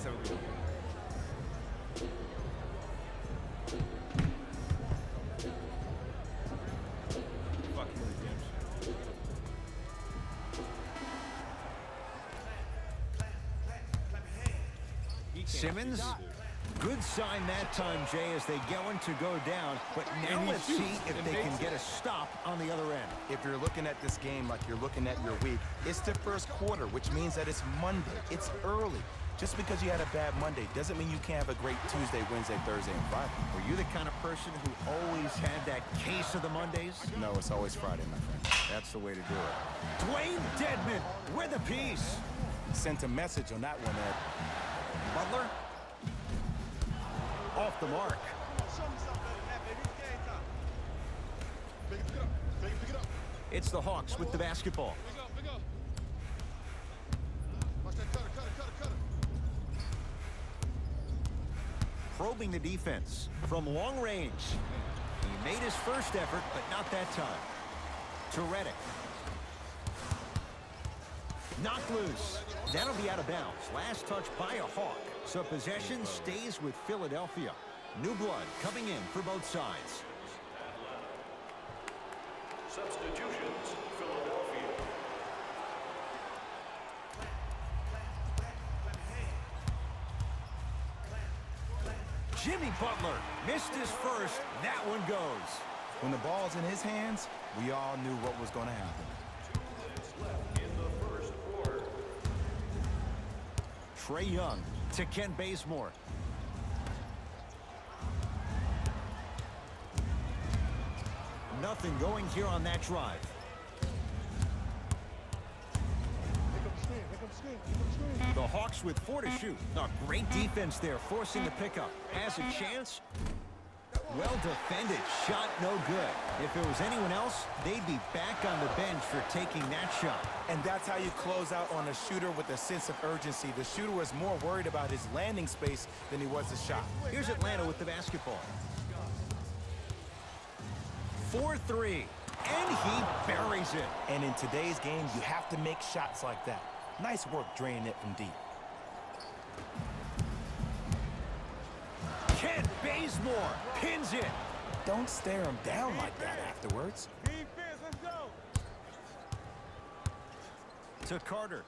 have a good one. Fucking redemption. Simmons, good sign that time, Jay, as they going to go down. But now let's see if they can get a stop on the other end. If you're looking at this game like you're looking at your week, it's the first quarter, which means that it's Monday. It's early. Just because you had a bad Monday doesn't mean you can't have a great Tuesday, Wednesday, Thursday, and Friday. Were you the kind of person who always had that case of the Mondays? No, it's always Friday, my friend. That's the way to do it. Dwayne Dedmon with a piece. Sent a message on that one, Ed. Butler. Off the mark. It's the Hawks with the basketball. Probing the defense from long range. He made his first effort, but not that time. To Reddick. Knocked loose. That'll be out of bounds. Last touch by a Hawk. So possession stays with Philadelphia. New blood coming in for both sides. Substitutions, Philadelphia. Jimmy Butler missed his first. That one goes. When the ball's in his hands, we all knew what was going to happen. 2 minutes left in the first quarter. Trae Young to Kent Bazemore. Nothing going here on that drive. The Hawks with 4 to shoot. A great defense there, forcing the pickup. Has a chance. Well defended. Shot no good. If it was anyone else, they'd be back on the bench for taking that shot. And that's how you close out on a shooter with a sense of urgency. The shooter was more worried about his landing space than he was the shot. Here's Atlanta with the basketball. 4-3. And he buries it. And in today's game, you have to make shots like that. Nice work draining it from deep. Kent Bazemore pins it. Don't stare him down like that afterwards. Defense, let's go. To Carter.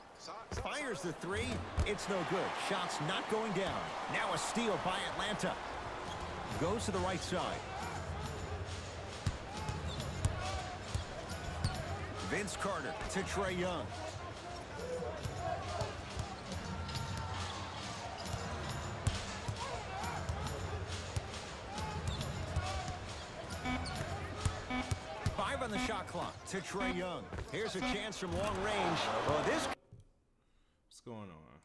Fires the three. It's no good. Shot's not going down. Now a steal by Atlanta. Goes to the right side. Vince Carter to Trae Young. On the shot clock to Trae Young. Here's a chance from long range. Oh, this What's going on?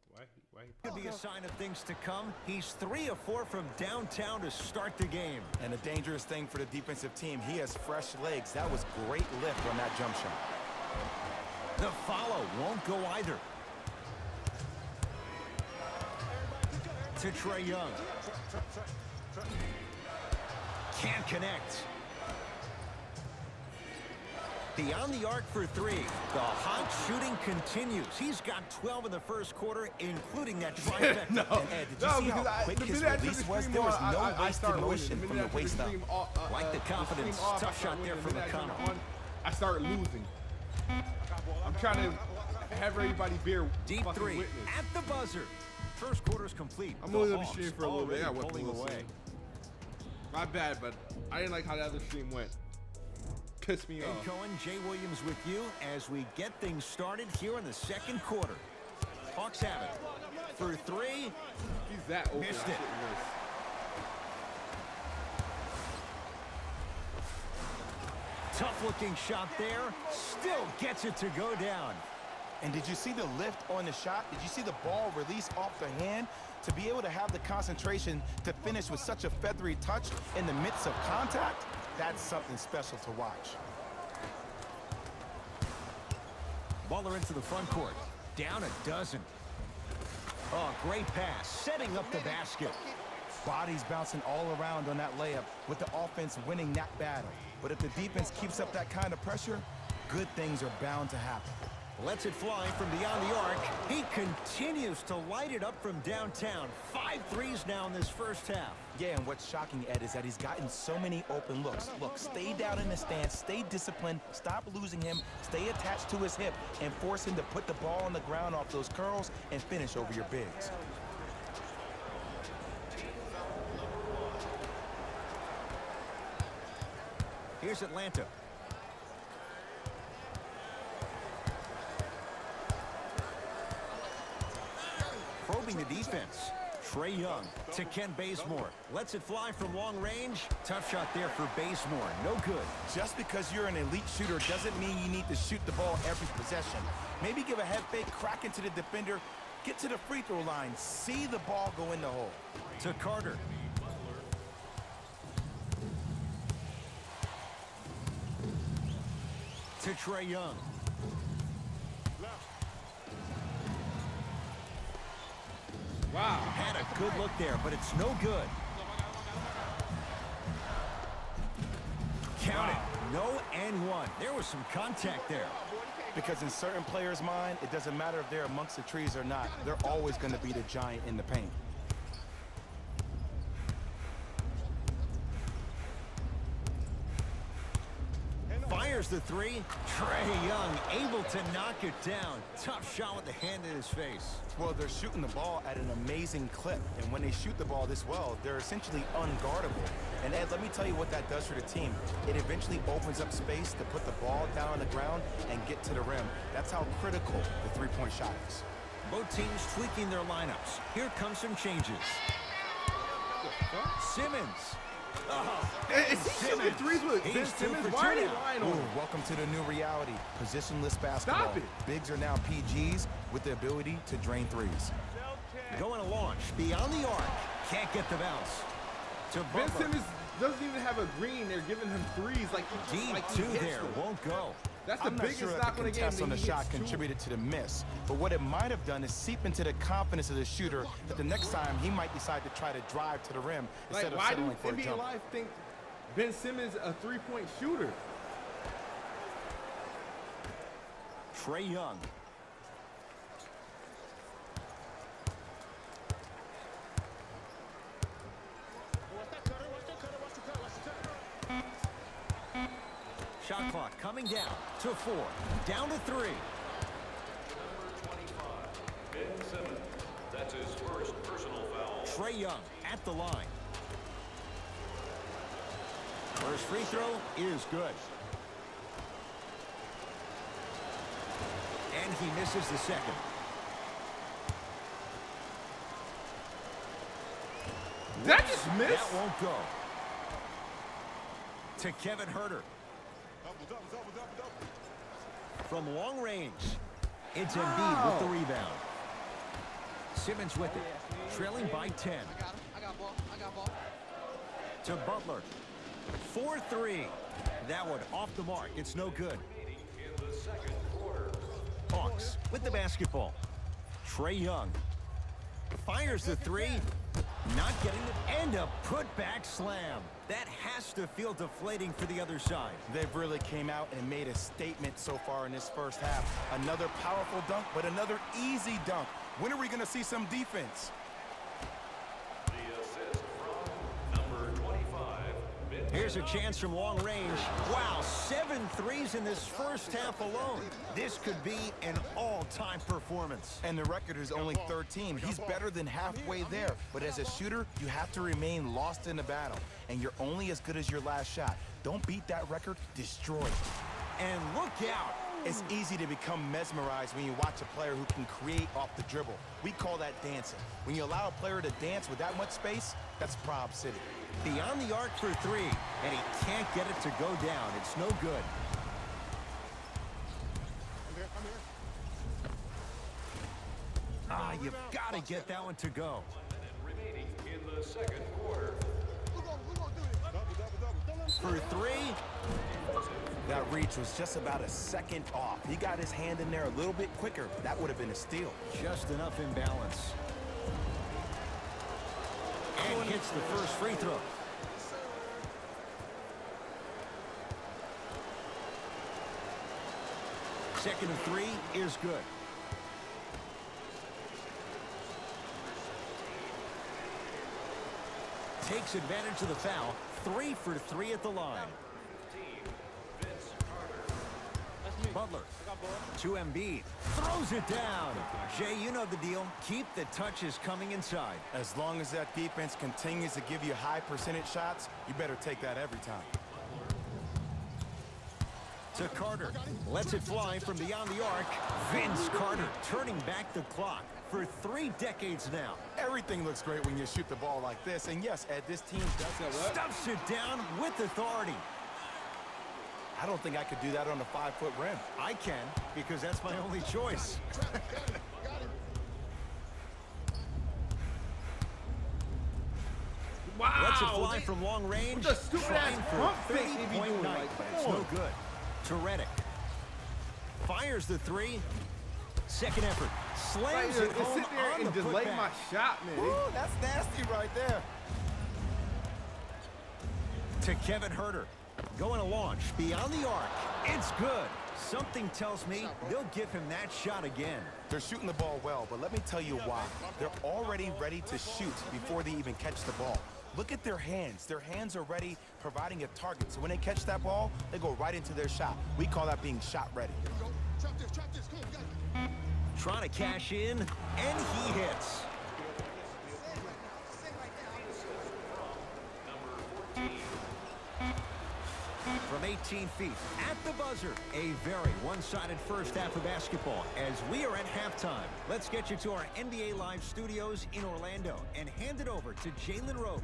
Why could be a sign of things to come. He's 3 of 4 from downtown to start the game. And a dangerous thing for the defensive team. He has fresh legs. That was great lift on that jump shot. The follow won't go either. To Trae Young. Can't connect. Beyond the arc for 3. The hot shooting continues. He's got 12 in the first quarter, including that trifecta. And Ed, did you see how quick his release was? There was no wasted motion from the waist up. Like the confidence. Tough shot there from McConnell. I start losing. I'm trying to have everybody bear Deep fucking 3 witness. at the buzzer. First quarter's complete. I'm The only gonna Hawks stream for a little bit. I already got pulling away. My bad, but I didn't like how the other stream went. Pissed me And off. Cohen, Jay Williams with you as we get things started here in the second quarter. Hawks have it. For 3. He's that open. Missed I it. shouldn't miss. Tough looking shot there. Still gets it to go down. And did you see the lift on the shot? Did you see the ball release off the hand? To be able to have the concentration to finish with such a feathery touch in the midst of contact, that's something special to watch. Butler into the front court. Down a dozen. Oh, great pass. Setting up the basket. Bodies bouncing all around on that layup with the offense winning that battle. But if the defense keeps up that kind of pressure, good things are bound to happen. Lets it fly from beyond the arc. He continues to light it up from downtown. 5 threes now in this first half. Yeah, and what's shocking, Ed, is that he's gotten so many open looks. Look, stay down in the stance, stay disciplined, stop losing him, stay attached to his hip, and force him to put the ball on the ground off those curls and finish over your bigs. Here's Atlanta. Probing the defense. Trae Young to Ken Bazemore. Lets it fly from long range. Tough shot there for Bazemore. No good. Just because you're an elite shooter doesn't mean you need to shoot the ball every possession. Maybe give a head fake, crack into the defender, get to the free throw line, see the ball go in the hole. To Carter. To Trae Young. Wow. Had a good look there, but it's no good. Count it. No and one. There was some contact there. Because in certain players' mind, it doesn't matter if they're amongst the trees or not. They're always going to be the giant in the paint. Fires the three. Trae Young able to knock it down. Tough shot with the hand in his face. Well, they're shooting the ball at an amazing clip. And when they shoot the ball this well, they're essentially unguardable. And Ed, let me tell you what that does for the team. It eventually opens up space to put the ball down on the ground and get to the rim. That's how critical the three-point shot is. Both teams tweaking their lineups. Here comes some changes. Simmons. Is he shooting threes with Ben Simmons? Why are they lying on him? Welcome to the new reality. Positionless basketball. Stop it. Bigs are now PGs with the ability to drain threes. Going to launch. Beyond the arc. Can't get the bounce. To Ben Butler. Simmons doesn't even have a green. They're giving him threes like he D2 hits there. them. Won't go. That's the I'm not biggest sure that knock the on the game. contest on the that he shot hits two. contributed to the miss, but what it might have done is seep into the confidence of the shooter that the next time he might decide to try to drive to the rim instead of Why do settling for a NBA jump. Live think Ben Simmons a three-point shooter? Trae Young. Shot clock coming down to 4. Down to 3. Number 25, Ben Simmons. That's his first personal foul. Trae Young at the line. First free throw is good. And he misses the second. That just missed. That won't go. To Kevin Huerter. From long range. It's Embiid with the rebound. Simmons with it. Trailing by 10. I got ball. To Butler. 4-3. That one off the mark. It's no good. In the second quarter. Hawks with the basketball. Trae Young. Fires the three. Not getting it. And a putback slam. That has to feel deflating for the other side. They've really came out and made a statement so far in this first half. Another powerful dunk, but another easy dunk. When are we going to see some defense? The assist from number 25, Ben Here's a chance from long range. Wow, 7 threes in this first half alone. This could be an all-time performance. And the record is only 13. He's better than halfway there. But as a shooter, you have to remain lost in the battle. And you're only as good as your last shot. Don't beat that record, destroy it. And look out. It's easy to become mesmerized when you watch a player who can create off the dribble. We call that dancing. When you allow a player to dance with that much space, that's Prob City. Beyond the arc for 3. And he can't get it to go down. It's no good. Ah, you've got to get that one to go. remaining in the second quarter. For 3. That reach was just about a second off. He got his hand in there a little bit quicker. That would have been a steal. Just enough imbalance. And hits the first free throw. second and 3 is good. Takes advantage of the foul. 3 for 3 at the line. Butler to Embiid. Throws it down. Jay, you know the deal. Keep the touches coming inside. As long as that defense continues to give you high percentage shots, you better take that every time. To Carter. Lets it fly from beyond the arc. Vince Carter turning back the clock for 3 decades now. Everything looks great when you shoot the ball like this. And yes, Ed, this team does it. Stuffs it down with authority. I don't think I could do that on a 5-foot rim. I can, because that's my only choice. Wow. Lets it fly from long range. What the stupid-ass pump fake they be doing, 30-point night. like, It's no good. To Reddick. Fires the 3. Second effort. Slams it home sit there on and the just like putback. my shot, man. Ooh, that's nasty right there. To Kevin Huerter. Going to launch beyond the arc. It's good. Something tells me they'll give him that shot again. They're shooting the ball well, but let me tell you why. They're already ready to shoot before they even catch the ball. Look at their hands. Their hands are ready, providing a target. So when they catch that ball, they go right into their shot. We call that being shot ready. Trying to cash in, and he hits. From 18 feet, at the buzzer, a very one-sided first half of basketball as we are at halftime. Let's get you to our NBA Live studios in Orlando and hand it over to Jalen Rose.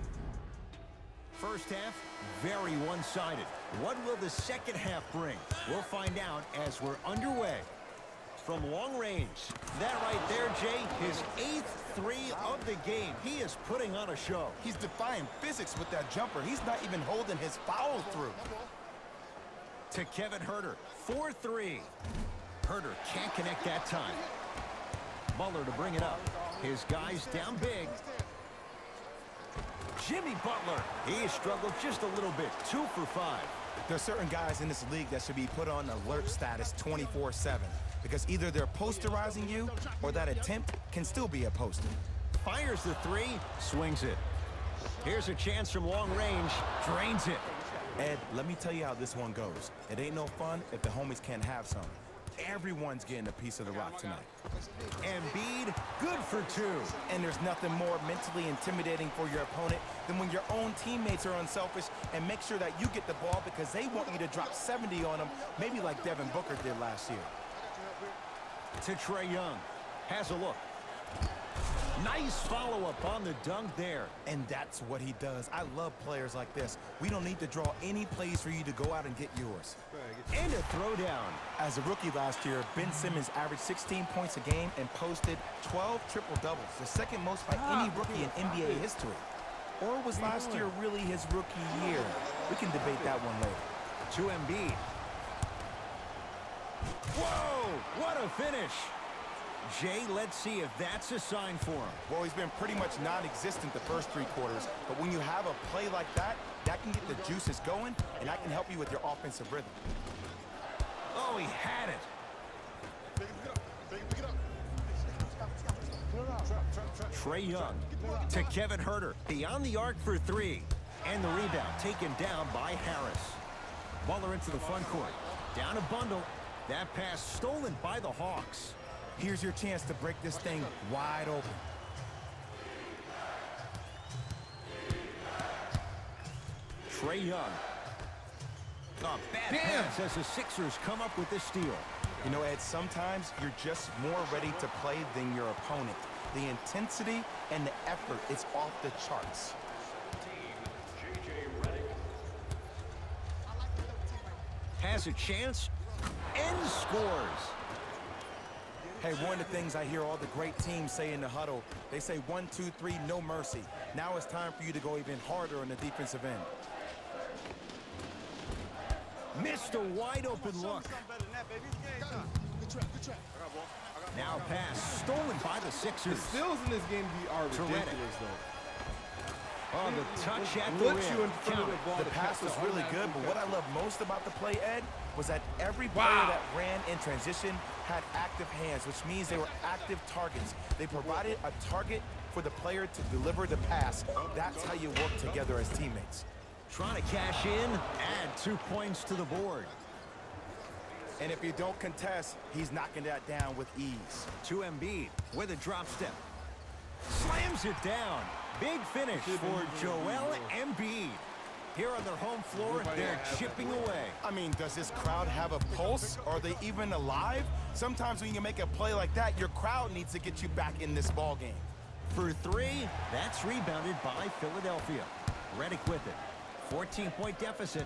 First half, very one-sided. What will the second half bring? We'll find out as we're underway. From long range, that right there, Jay, his 8th 3 of the game. He is putting on a show. He's defying physics with that jumper. He's not even holding his foul through. To Kevin Huerter, 4-3. Huerter can't connect that time. Butler to bring it up. His guys down big. Jimmy Butler, he struggled just a little bit, 2 for 5. There's certain guys in this league that should be put on alert status 24/7 because either they're posterizing you or that attempt can still be a poster. Fires the 3, swings it. Here's a chance from long range, drains it. Ed, let me tell you how this one goes. It ain't no fun if the homies can't have some. Everyone's getting a piece of the rock tonight. Embiid, good for 2. And there's nothing more mentally intimidating for your opponent than when your own teammates are unselfish and make sure that you get the ball because they want you to drop 70 on them, maybe like Devin Booker did last year. To Trae Young, has a look. Nice follow-up on the dunk there. And that's what he does. I love players like this. We don't need to draw any plays for you to go out and get yours. And a throwdown. As a rookie last year, Ben Simmons averaged 16 points a game and posted 12 triple-doubles, the second most by any rookie in NBA history. Or was last year really his rookie year? We can debate that one later. To Embiid. Whoa, what a finish. Jay, let's see if that's a sign for him. Well, he's been pretty much non-existent the first 3 quarters, but when you have a play like that, that can get the juices going, and that can help you with your offensive rhythm. Oh, he had it. Trae Young to Kevin Huerter, beyond the arc for 3. And the rebound taken down by Harris. Butler into the front court. Down a bundle. That pass stolen by the Hawks. Here's your chance to break this thing wide open. Trae Young. A bad pass as the Sixers come up with this steal. You know, Ed, sometimes you're just more ready to play than your opponent. The intensity and the effort is off the charts. Has a chance and scores. Hey, one of the things I hear all the great teams say in the huddle, they say 1, 2, 3, no mercy. Now it's time for you to go even harder on the defensive end. Missed a wide open look. Now pass stolen by the The Sixers. steals in this game are ridiculous, though. Oh, the touch at the Put you rim. in front of the ball. The pass was really good, but what I love most about the play, Ed, was that every player that ran in transition had active hands, which means they were active targets. They provided a target for the player to deliver the pass. That's how you work together as teammates. Trying to cash in, add 2 points to the board. And if you don't contest, he's knocking that down with ease. To Embiid with a drop step. Slams it down. Big finish for Joel Embiid. Here on their home floor, they're chipping away. I mean, does this crowd have a pulse? Are they even alive? Sometimes when you make a play like that, your crowd needs to get you back in this ball game. For 3, that's rebounded by Philadelphia. Redick with it. 14-point deficit.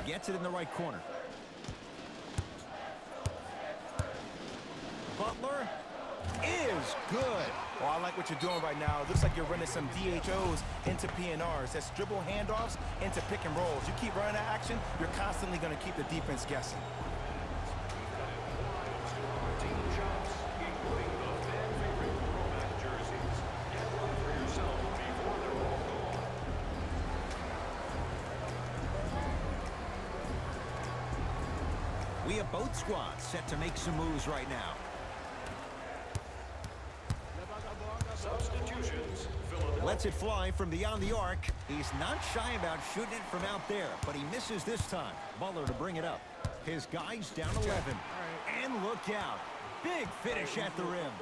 Gets it in the right corner. Butler is good. Well, I like what you're doing right now. It looks like you're running some DHOs into PNRs. That's dribble handoffs into pick and rolls. You keep running that action, you're constantly going to keep the defense guessing. Team shots, including the fan favorite throwback jerseys. Get one for yourself before they're all gone. We have both squads set to make some moves right now. Substitutions. Lets it fly from beyond the arc. He's not shy about shooting it from out there, but he misses this time. Butler to bring it up. His guy's down 11. And look out. Big finish at the rim.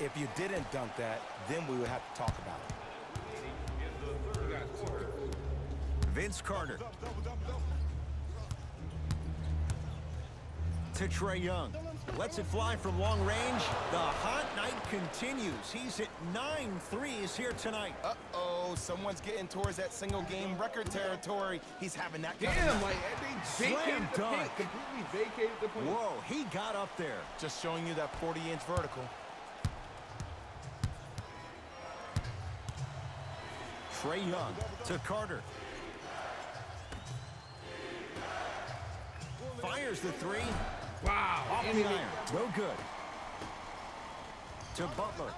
If you didn't dunk that, then we would have to talk about it. Vince Carter. To Trae Young. Lets it fly from long range. The hot night continues. He's hit 9 threes here tonight. Uh-oh, someone's getting towards that single-game record territory. He's having that kind Damn, of... like they vacated the paint, completely vacated the paint. Whoa, he got up there. Just showing you that 40-inch vertical. Trae Young to Carter. Fires the 3. Wow. Off the iron. No good. To Butler.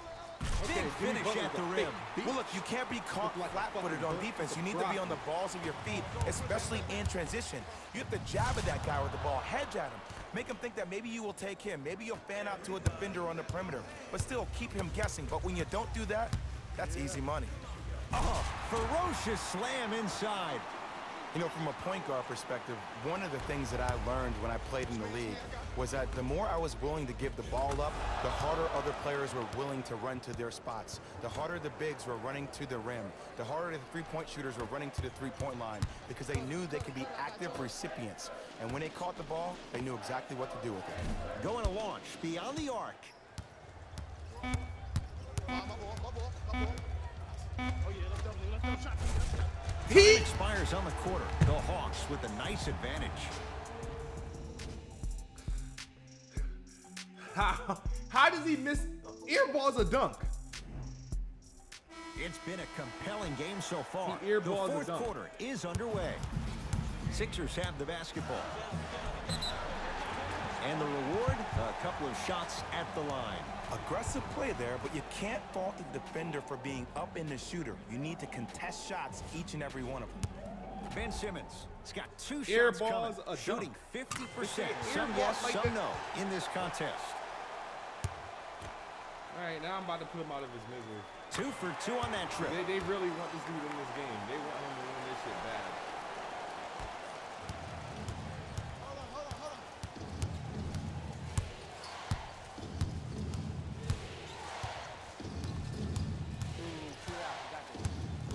Big finish at the rim. Well, look, you can't be caught flat-footed on defense. You need to be on the balls of your feet, especially in transition. You have to jab at that guy with the ball, hedge at him. Make him think that maybe you will take him. Maybe you'll fan out to a defender on the perimeter. But still, keep him guessing. But when you don't do that, that's easy money. Oh, ferocious slam inside. You know, from a point guard perspective, one of the things that I learned when I played in the league was that the more I was willing to give the ball up, the harder other players were willing to run to their spots. The harder the bigs were running to the rim. The harder the three-point shooters were running to the three-point line because they knew they could be active recipients. And when they caught the ball, they knew exactly what to do with it. Going to launch beyond the arc. He expires on the quarter. The Hawks with a nice advantage. How does he miss? Air ball's a dunk. It's been a compelling game so far. The air The ball's a fourth dunk. quarter is underway. Sixers have the basketball. And the reward, a couple of shots at the line. Aggressive play there, but you can't fault the defender for being up in the shooter. You need to contest shots, each and every one of them. Ben Simmons has got 2 Air shots ball's coming, a shooting dunk. 50%. Air Some ball yes, like some that. no in this contest. All right, now I'm about to put him out of his misery. 2 for 2 on that trip. They really want this dude in this game. They want him to win this shit bad.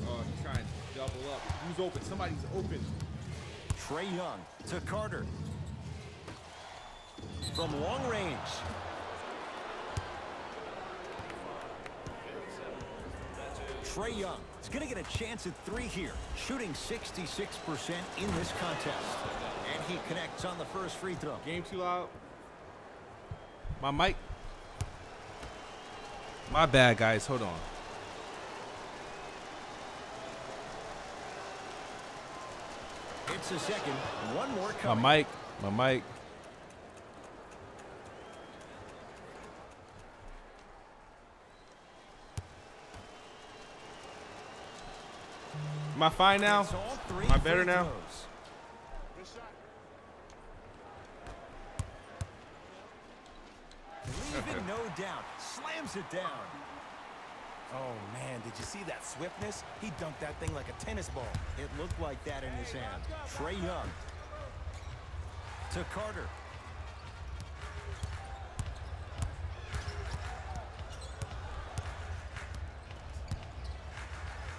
Oh, he's trying to double up. Who's open? Somebody's open. Trae Young to Carter. From long range. Trae Young is going to get a chance at 3 here, shooting 66% in this contest. And he connects on the first free throw. Game too loud. My mic. My bad, guys. Hold on. It's a second. One more My coming. mic. My mic. Am I fine now? It's all 3 Am I better free now? throws. down, slams it down. Oh, man, did you see that swiftness? He dunked that thing like a tennis ball. It looked like that in his hand. Trae Young to Carter.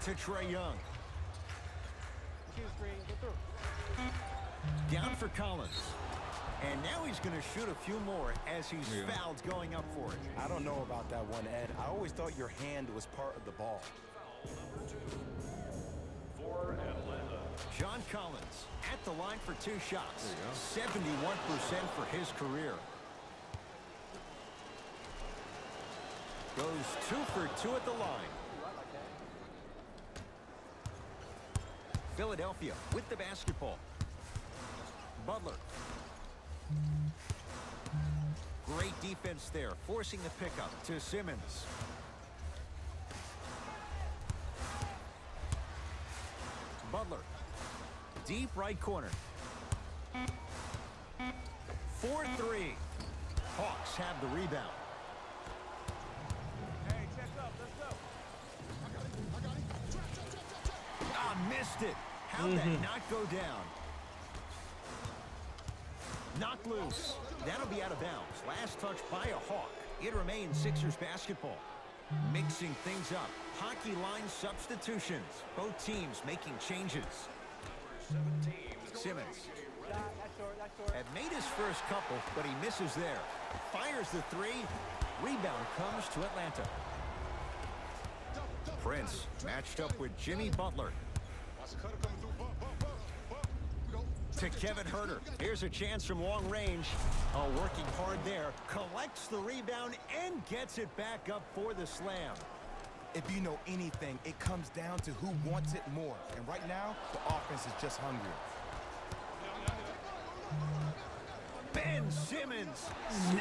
To Trae Young. Down for Collins. And now he's going to shoot a few more as he's fouled going up for it. I don't know about that one, Ed. I always thought your hand was part of the ball. For Atlanta. John Collins at the line for 2 shots. 71% for his career. Goes 2 for 2 at the line. Philadelphia with the basketball. Butler. Great defense there, forcing the pickup to Simmons. Butler. Deep right corner. 4-3. Hawks have the rebound. Hey, check up. Let's go. Ah, missed it. How'd that not go down? Knocked loose. That'll be out of bounds. Last touch by a Hawk. It remains Sixers basketball. Mixing things up. Hockey line substitutions. Both teams making changes. Simmons had made his first couple, but he misses there. Fires the 3. Rebound comes to Atlanta. Prince matched up with Jimmy Butler. To Kevin Huerter. Here's a chance from long range. Oh, working hard there. Collects the rebound and gets it back up for the slam. If you know anything, it comes down to who wants it more. And right now, the offense is just hungrier. Ben Simmons.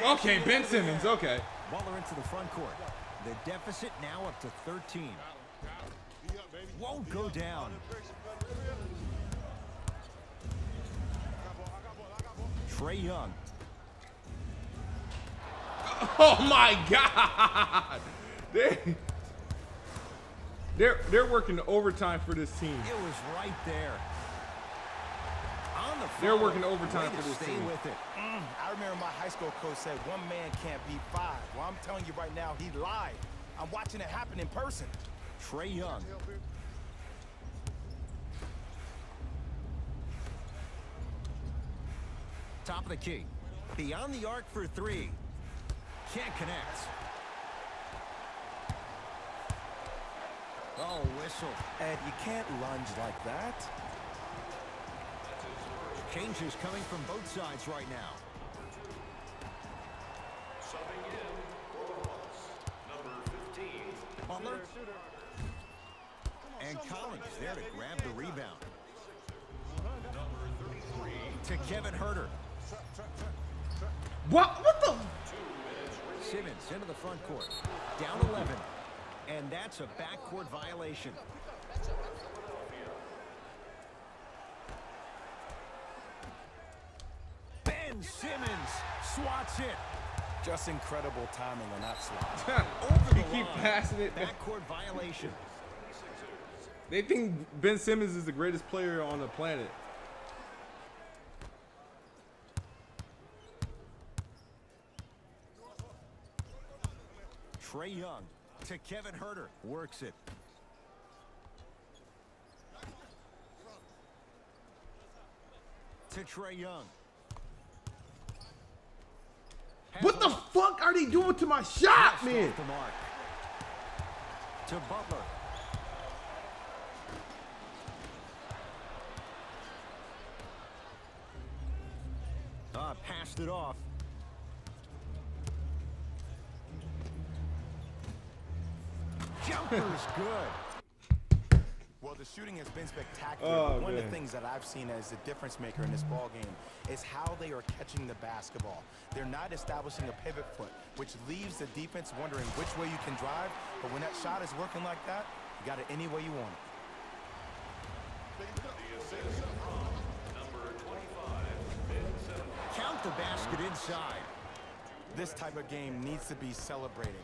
Okay, Ben Simmons. Okay. Butler into the front court. The deficit now up to 13. Won't go down. Trae Young. Oh my God! They're working overtime for this team. It was right there. On the They're follow. working overtime Way for to this stay team. with it. I remember my high school coach said 1 man can't beat 5. Well, I'm telling you right now, he lied. I'm watching it happen in person. Trae Young. Top of the key. Beyond the arc for 3. Can't connect. Oh, whistle. Ed, you can't lunge like that. Changes coming from both sides right now. Subbing in for the Hawks. Number 15. Butler. And Collins there to grab the rebound. Number 33. To Kevin Huerter. What the? Simmons into the front court. Down 11. And that's a backcourt violation. Ben Simmons swats it. Just incredible timing on that slot. Over the He keep line. passing it. Backcourt violation. They think Ben Simmons is the greatest player on the planet. Trae Young to Kevin Huerter. Works it. To Trae Young. What the fuck are they doing to my shot, Just man? off the mark. To Butler. Passed it off. Jumper's good. Well, the shooting has been spectacular. Oh, but one of man. the things that I've seen as the difference maker in this ball game is how they are catching the basketball. They're not establishing a pivot foot, which leaves the defense wondering which way you can drive. But when that shot is working like that, you got it any way you want it. Count the basket inside. This type of game needs to be celebrated.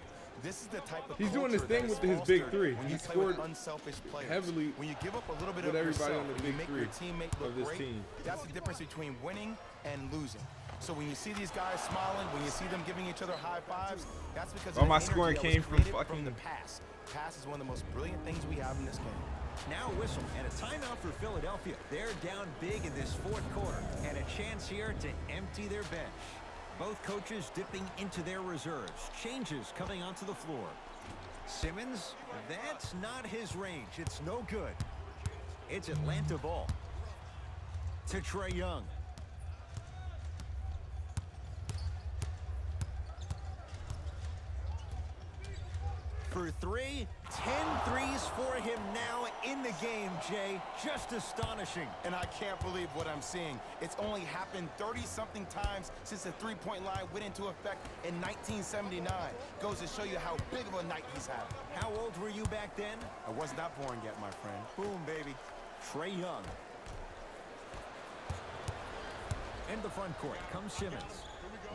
This is the type of He's doing this culture thing that with is his big fostered three. when He you play with scored unselfish players. heavily When you give up a little bit with of everybody yourself, on the when you big make your three teammate of look this great, team. that's the difference between winning and losing. So when you see these guys smiling, when you see them giving each other high fives, that's because All of the my energy scoring that was came from created fucking- the pass. Pass is one of the most brilliant things we have in this game. Now a whistle and a timeout for Philadelphia. They're down big in this fourth quarter and a chance here to empty their bench. Both coaches dipping into their reserves. Changes coming onto the floor. Simmons, that's not his range. It's no good. It's Atlanta ball. To Trae Young. For three, 10 threes for him now in the game, Jay. Just astonishing. And I can't believe what I'm seeing. It's only happened 30-something times since the three-point line went into effect in 1979. Goes to show you how big of a night he's having. How old were you back then? I was not born yet, my friend. Boom, baby. Trae Young. In the front court comes Simmons.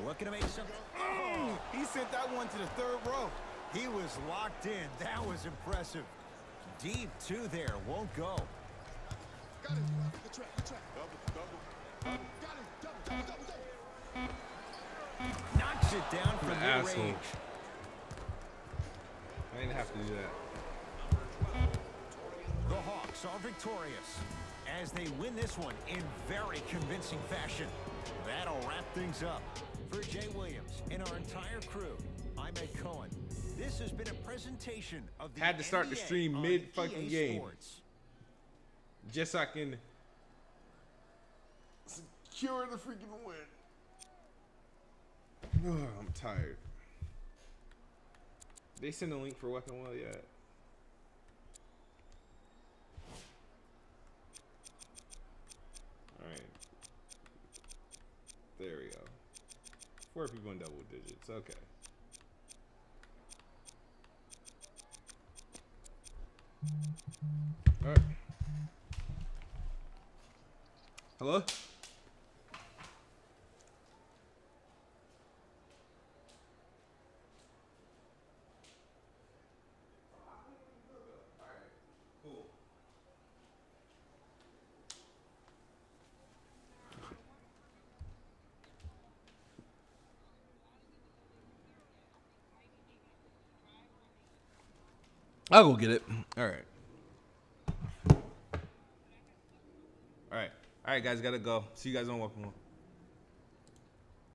Looking to make some. Oh, he sent that one to the third row. He was locked in. That was impressive. Deep two there. Won't go. Got it. Good track. Good track. Got it. Double. Knocks it down from asshole. mid-range. I didn't have to do that. The Hawks are victorious as they win this one in very convincing fashion. That'll wrap things up. For Jay Williams and our entire crew, I'm Ed Cohen. This has been a presentation of the Had to start the NBA stream on mid-fucking EA game. Sports. Just so I can secure the freaking win. Oh, I'm tired. They send a link for Weapon Well yet? Alright. There we go. 4 people in double digits. Okay. Alright. Hello? I'll go get it. All right. All right, guys, gotta go. See you guys on Welcome Home.